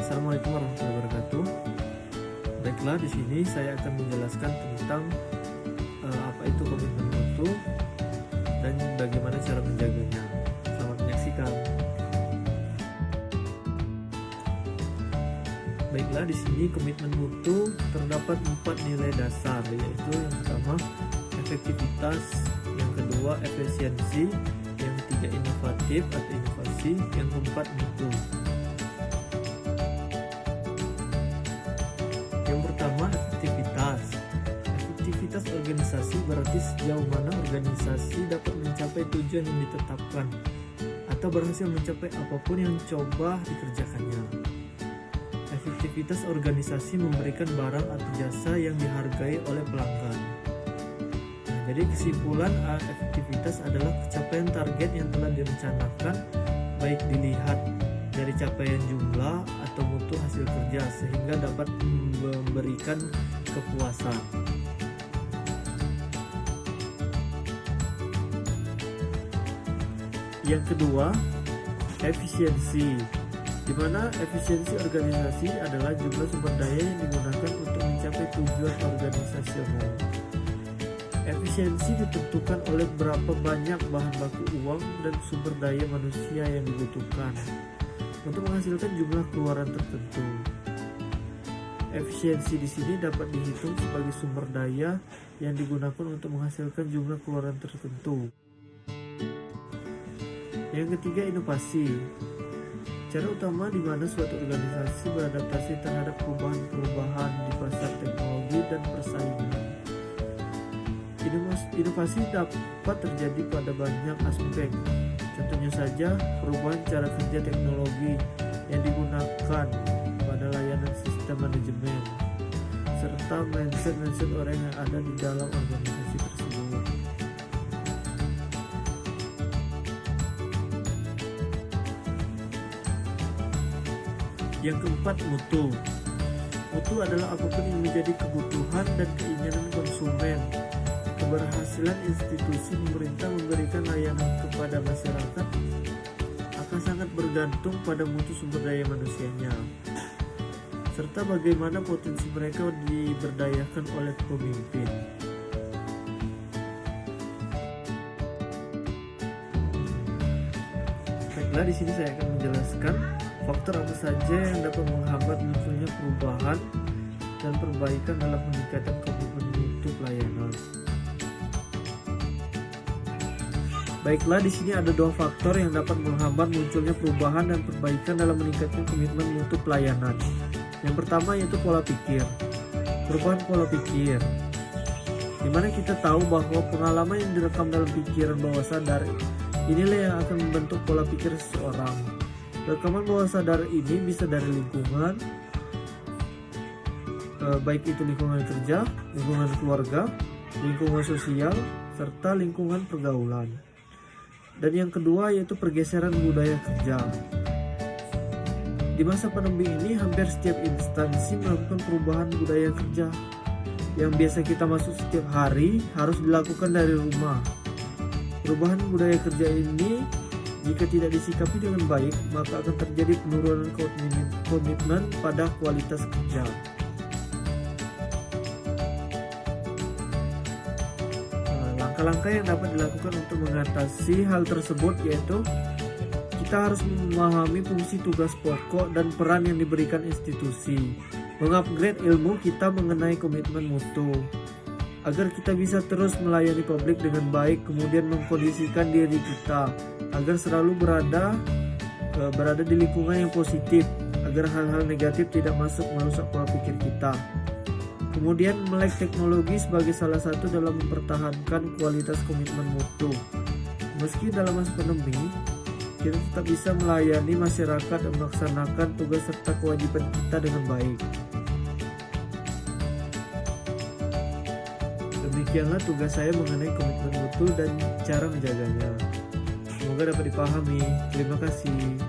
Assalamualaikum warahmatullahi wabarakatuh. Baiklah, di sini saya akan menjelaskan tentang apa itu komitmen mutu dan bagaimana cara menjaganya. Selamat menyaksikan. Baiklah, di sini komitmen mutu terdapat 4 nilai dasar, yaitu yang pertama efektivitas, yang kedua efisiensi, yang ketiga inovatif atau inovasi, yang keempat mutu. Yang pertama efektivitas. Efektivitas organisasi berarti sejauh mana organisasi dapat mencapai tujuan yang ditetapkan atau berhasil mencapai apapun yang coba dikerjakannya. Efektivitas organisasi memberikan barang atau jasa yang dihargai oleh pelanggan. Jadi kesimpulan efektivitas adalah capaian target yang telah direncanakan, baik dilihat dari capaian jumlah atau mutu hasil kerja, sehingga dapat memberikan kepuasan. Yang kedua, efisiensi, di mana efisiensi organisasi adalah jumlah sumber daya yang digunakan untuk mencapai tujuan organisasional. Efisiensi ditentukan oleh berapa banyak bahan baku uang dan sumber daya manusia yang dibutuhkan untuk menghasilkan jumlah keluaran tertentu. Efisiensi di sini dapat dihitung sebagai sumber daya yang digunakan untuk menghasilkan jumlah keluaran tertentu. Yang ketiga, inovasi. Cara utama di mana suatu organisasi beradaptasi terhadap perubahan-perubahan di pasar teknologi dan persaingan. Inovasi dapat terjadi pada banyak aspek. Contohnya saja perubahan cara kerja teknologi yang digunakan pada layanan sistem manajemen, serta mindset orang yang ada di dalam organisasi tersebut. Yang keempat, mutu. Mutu adalah apapun yang menjadi kebutuhan dan keinginan konsumen. Keberhasilan institusi pemerintah memberikan layanan kepada masyarakat akan sangat bergantung pada mutu sumber daya manusianya, serta bagaimana potensi mereka diberdayakan oleh pemimpin. Baiklah, di sini saya akan menjelaskan faktor apa saja yang dapat menghambat munculnya perubahan dan perbaikan dalam peningkatan komitmen mutu pelayanan. Baiklah, di sini ada 2 faktor yang dapat menghambat munculnya perubahan dan perbaikan dalam meningkatkan komitmen mutu pelayanan. Yang pertama yaitu pola pikir. Perubahan pola pikir, di mana kita tahu bahwa pengalaman yang direkam dalam pikiran bawah sadar inilah yang akan membentuk pola pikir seseorang. Rekaman bawah sadar ini bisa dari lingkungan, baik itu lingkungan kerja, lingkungan keluarga, lingkungan sosial, serta lingkungan pergaulan. Dan yang kedua yaitu pergeseran budaya kerja. Di masa pandemi ini hampir setiap instansi melakukan perubahan budaya kerja. Yang biasa kita masuk setiap hari harus dilakukan dari rumah. Perubahan budaya kerja ini jika tidak disikapi dengan baik, maka akan terjadi penurunan komitmen pada kualitas kerja. Langkah-langkah yang dapat dilakukan untuk mengatasi hal tersebut yaitu kita harus memahami fungsi tugas pokok dan peran yang diberikan institusi, mengupgrade ilmu kita mengenai komitmen mutu, agar kita bisa terus melayani publik dengan baik, kemudian mengkondisikan diri kita agar selalu berada di lingkungan yang positif, agar hal-hal negatif tidak masuk merusak pola pikir kita. Kemudian melek teknologi sebagai salah satu dalam mempertahankan kualitas komitmen mutu. Meski dalam masa pandemi, kita tetap bisa melayani masyarakat dan melaksanakan tugas serta kewajiban kita dengan baik. Demikianlah tugas saya mengenai komitmen mutu dan cara menjaganya. Semoga dapat dipahami. Terima kasih.